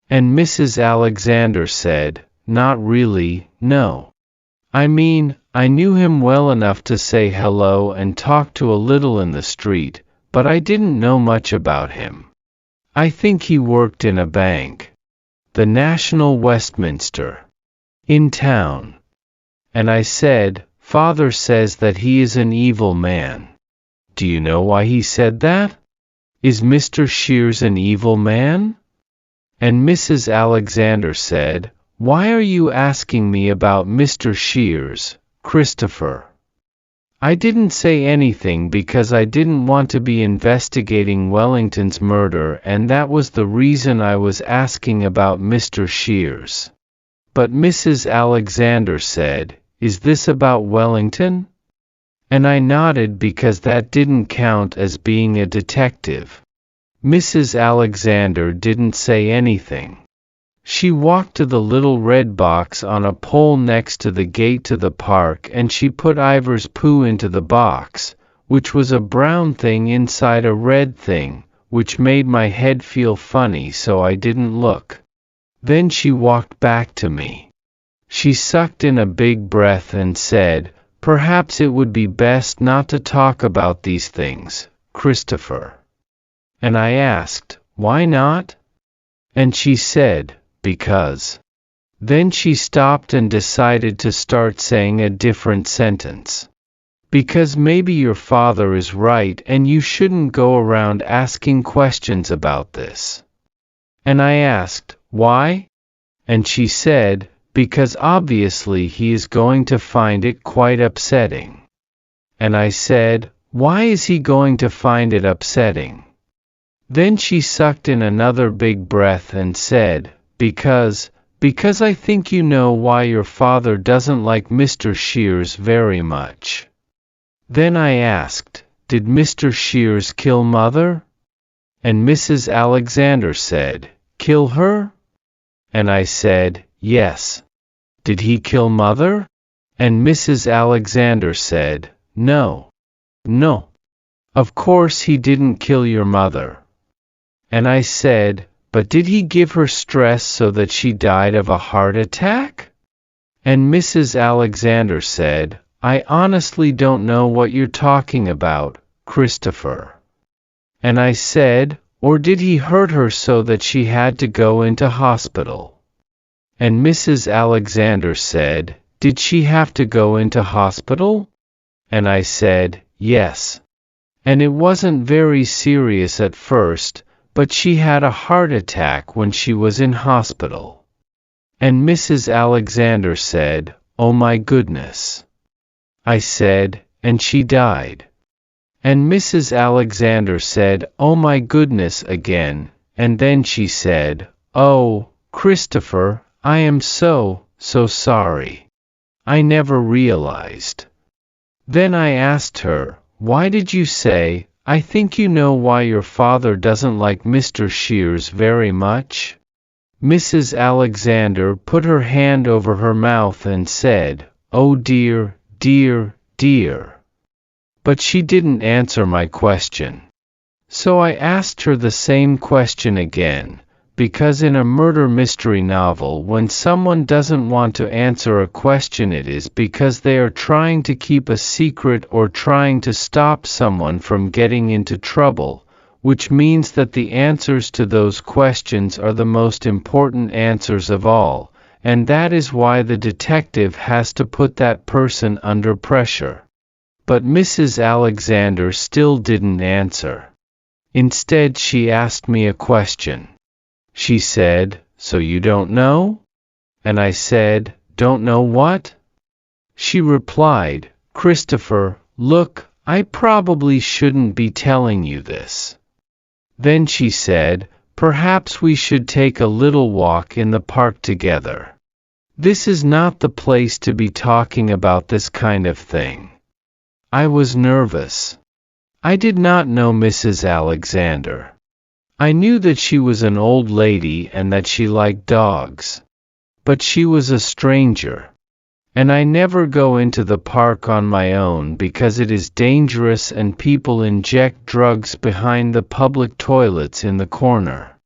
And Mrs. Alexander said, "Not really, no. I mean, I knew him well enough to say hello and talk to a little in the street, but I didn't know much about him. I think he worked in a bank. The National Westminster. In town." And I said, "Father says that he is an evil man." "Do you know why he said that? Is Mr. Shears an evil man?" And Mrs. Alexander said, "Why are you asking me about Mr. Shears, Christopher?" I didn't say anything because I didn't want to be investigating Wellington's murder, and that was the reason I was asking about Mr. Shears. But Mrs. Alexander said, "Is this about Wellington?" And I nodded because that didn't count as being a detective. Mrs. Alexander didn't say anything. She walked to the little red box on a pole next to the gate to the park, and she put Ivor's poo into the box, which was a brown thing inside a red thing, which made my head feel funny, so I didn't look. Then she walked back to me. She sucked in a big breath and said, "Perhaps it would be best not to talk about these things, Christopher." And I asked, "Why not?" And she said, "Because." Then she stopped and decided to start saying a different sentence. "Because maybe your father is right and you shouldn't go around asking questions about this." And I asked, "Why?" And she said, "Because obviously he is going to find it quite upsetting." And I said, "Why is he going to find it upsetting?" Then she sucked in another big breath and said, Because I think you know why your father doesn't like Mr. Shears very much." Then I asked, "Did Mr. Shears kill Mother?" And Mrs. Alexander said, "Kill her?" And I said, "Yes." "Did he kill Mother?" And Mrs. Alexander said, "No. No. Of course he didn't kill your mother." And I said, "But did he give her stress so that she died of a heart attack?" And Mrs. Alexander said, "I honestly don't know what you're talking about, Christopher." And I said, "Or did he hurt her so that she had to go into hospital?" And Mrs. Alexander said, "Did she have to go into hospital?" And I said, "Yes. And it wasn't very serious at first, but she had a heart attack when she was in hospital." And Mrs. Alexander said, "Oh my goodness." I said, "And she died." And Mrs. Alexander said, "Oh my goodness" again, and then she said, "Oh, Christopher, I am so sorry. I never realized." Then I asked her, "Why did you say, 'I think you know why your father doesn't like Mr. Shears very much'?" Mrs. Alexander put her hand over her mouth and said, "Oh dear, dear, dear." But she didn't answer my question. So I asked her the same question again, because in a murder mystery novel, when someone doesn't want to answer a question, it is because they are trying to keep a secret or trying to stop someone from getting into trouble, which means that the answers to those questions are the most important answers of all, and that is why the detective has to put that person under pressure. But Mrs. Alexander still didn't answer. Instead, she asked me a question. She said, "So you don't know?" And I said, "Don't know what?" She replied, "Christopher, look, I probably shouldn't be telling you this." Then she said, "Perhaps we should take a little walk in the park together. This is not the place to be talking about this kind of thing." I was nervous. I did not know Mrs. Alexander. I knew that she was an old lady and that she liked dogs. But she was a stranger. And I never go into the park on my own because it is dangerous and people inject drugs behind the public toilets in the corner.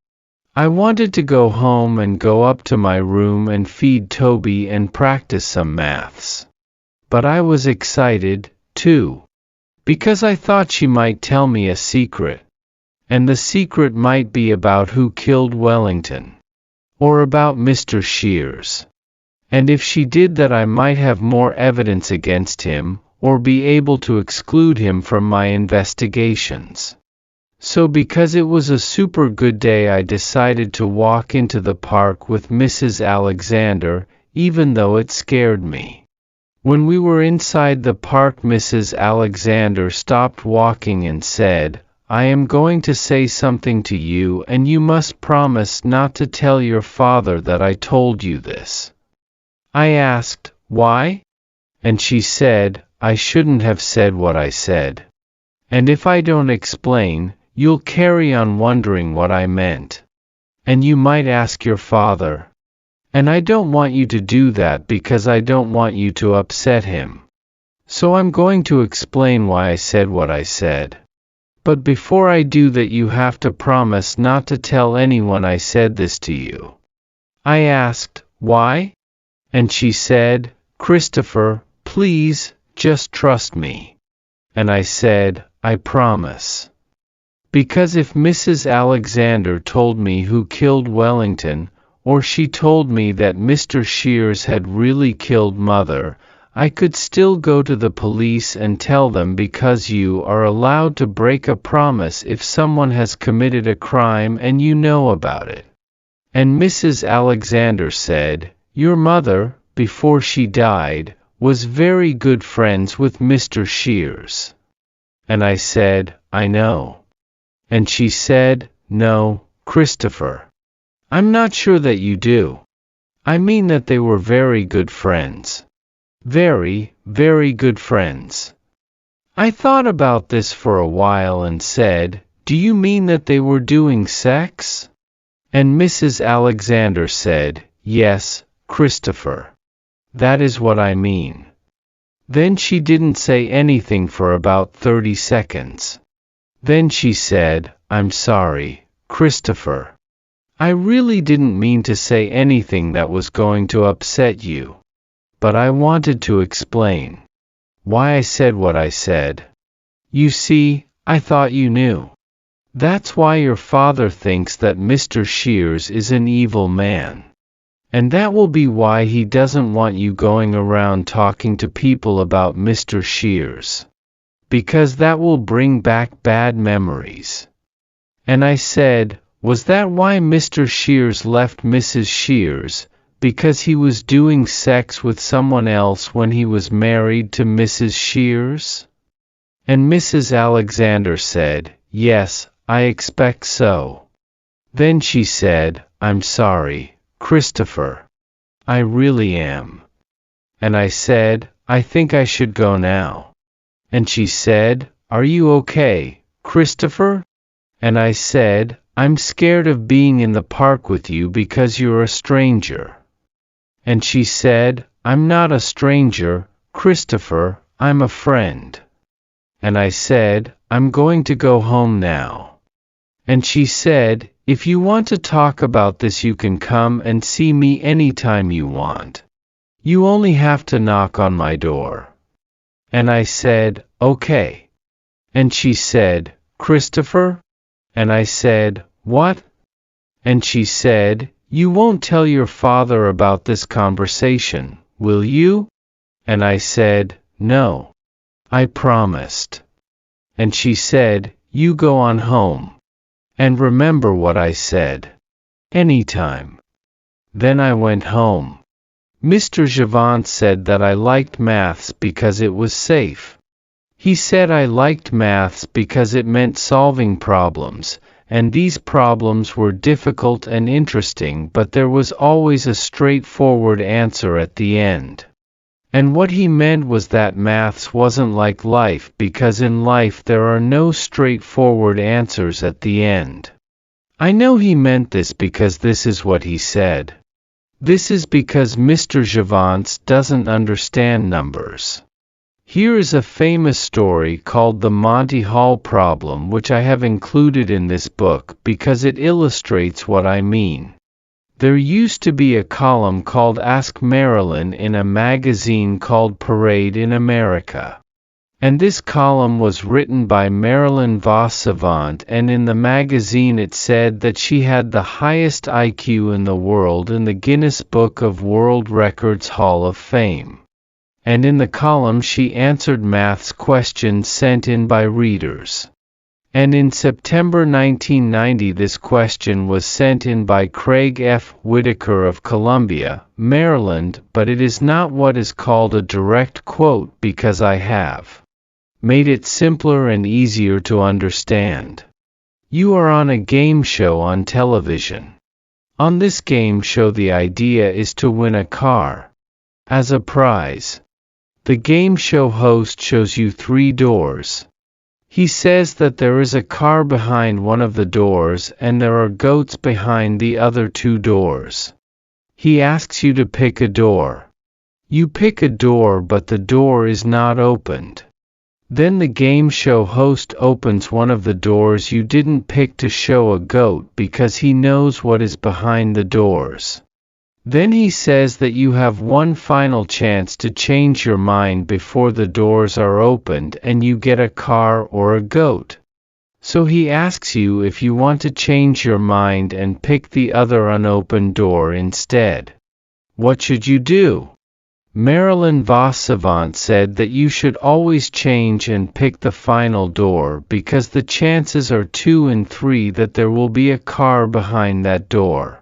I wanted to go home and go up to my room and feed Toby and practice some maths. But I was excited, too, because I thought she might tell me a secret. And the secret might be about who killed Wellington. Or about Mr. Shears. And if she did that, I might have more evidence against him, or be able to exclude him from my investigations. So because it was a super good day, I decided to walk into the park with Mrs. Alexander, even though it scared me. When we were inside the park, Mrs. Alexander stopped walking and said, "I am going to say something to you, and you must promise not to tell your father that I told you this." I asked, "Why?" And she said, "I shouldn't have said what I said. And if I don't explain, you'll carry on wondering what I meant. And you might ask your father. And I don't want you to do that because I don't want you to upset him. So I'm going to explain why I said what I said. But before I do that, you have to promise not to tell anyone I said this to you." I asked, "Why?" And she said, "Christopher, please, just trust me." And I said, "I promise." Because if Mrs. Alexander told me who killed Wellington, or she told me that Mr. Shears had really killed Mother, I could still go to the police and tell them, because you are allowed to break a promise if someone has committed a crime and you know about it. And Mrs. Alexander said, "Your mother, before she died, was very good friends with Mr. Shears." And I said, "I know." And she said, "No, Christopher. I'm not sure that you do. I mean that they were very good friends. Very, very good friends." I thought about this for a while and said, "Do you mean that they were doing sex?" And Mrs. Alexander said, "Yes, Christopher. That is what I mean." Then she didn't say anything for about 30 seconds. Then she said, "I'm sorry, Christopher. I really didn't mean to say anything that was going to upset you. But I wanted to explain why I said what I said. You see, I thought you knew. That's why your father thinks that Mr. Shears is an evil man. And that will be why he doesn't want you going around talking to people about Mr. Shears. Because that will bring back bad memories." And I said, "Was that why Mr. Shears left Mrs. Shears, because he was doing sex with someone else when he was married to Mrs. Shears?" And Mrs. Alexander said, "Yes, I expect so." Then she said, "I'm sorry, Christopher. I really am." And I said, "I think I should go now." And she said, "Are you okay, Christopher?" And I said, "I'm scared of being in the park with you because you're a stranger." And she said, "I'm not a stranger, Christopher, I'm a friend." And I said, "I'm going to go home now." And she said, "If you want to talk about this, you can come and see me anytime you want. You only have to knock on my door." And I said, "Okay." And she said, "Christopher?" And I said, "What?" And she said, "You won't tell your father about this conversation, will you?" And I said, "No. I promised." And she said, "You go on home. And remember what I said. Anytime." Then I went home. Mr. Javant said that I liked maths because it was safe. He said I liked maths because it meant solving problems, and these problems were difficult and interesting, but there was always a straightforward answer at the end. And what he meant was that maths wasn't like life, because in life there are no straightforward answers at the end. I know he meant this because this is what he said. This is because Mr. Javant doesn't understand numbers. Here is a famous story called the Monty Hall problem, which I have included in this book because it illustrates what I mean. There used to be a column called Ask Marilyn in a magazine called Parade in America. And this column was written by Marilyn Vos Savant, and in the magazine it said that she had the highest IQ in the world in the Guinness Book of World Records Hall of Fame. And in the column she answered maths questions sent in by readers. And in September 1990 this question was sent in by Craig F. Whitaker of Columbia, Maryland, but it is not what is called a direct quote because I have made it simpler and easier to understand. You are on a game show on television. On this game show the idea is to win a car as a prize. The game show host shows you 3 doors. He says that there is a car behind one of the doors and there are goats behind the other 2 doors. He asks you to pick a door. You pick a door, but the door is not opened. Then the game show host opens one of the doors you didn't pick to show a goat because he knows what is behind the doors. Then he says that you have one final chance to change your mind before the doors are opened and you get a car or a goat. So he asks you if you want to change your mind and pick the other unopened door instead. What should you do? Marilyn Vos Savant said that you should always change and pick the final door because the chances are 2 in 3 that there will be a car behind that door.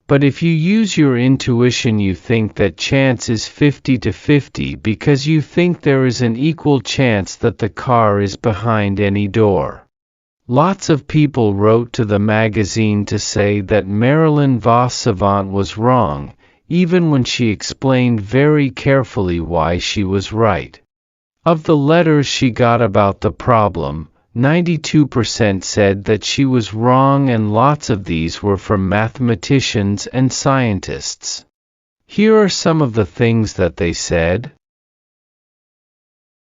But if you use your intuition, you think that chance is 50-50 because you think there is an equal chance that the car is behind any door. Lots of people wrote to the magazine to say that Marilyn Vos Savant was wrong, even when she explained very carefully why she was right. Of the letters she got about the problem, 92% said that she was wrong, and lots of these were from mathematicians and scientists. Here are some of the things that they said.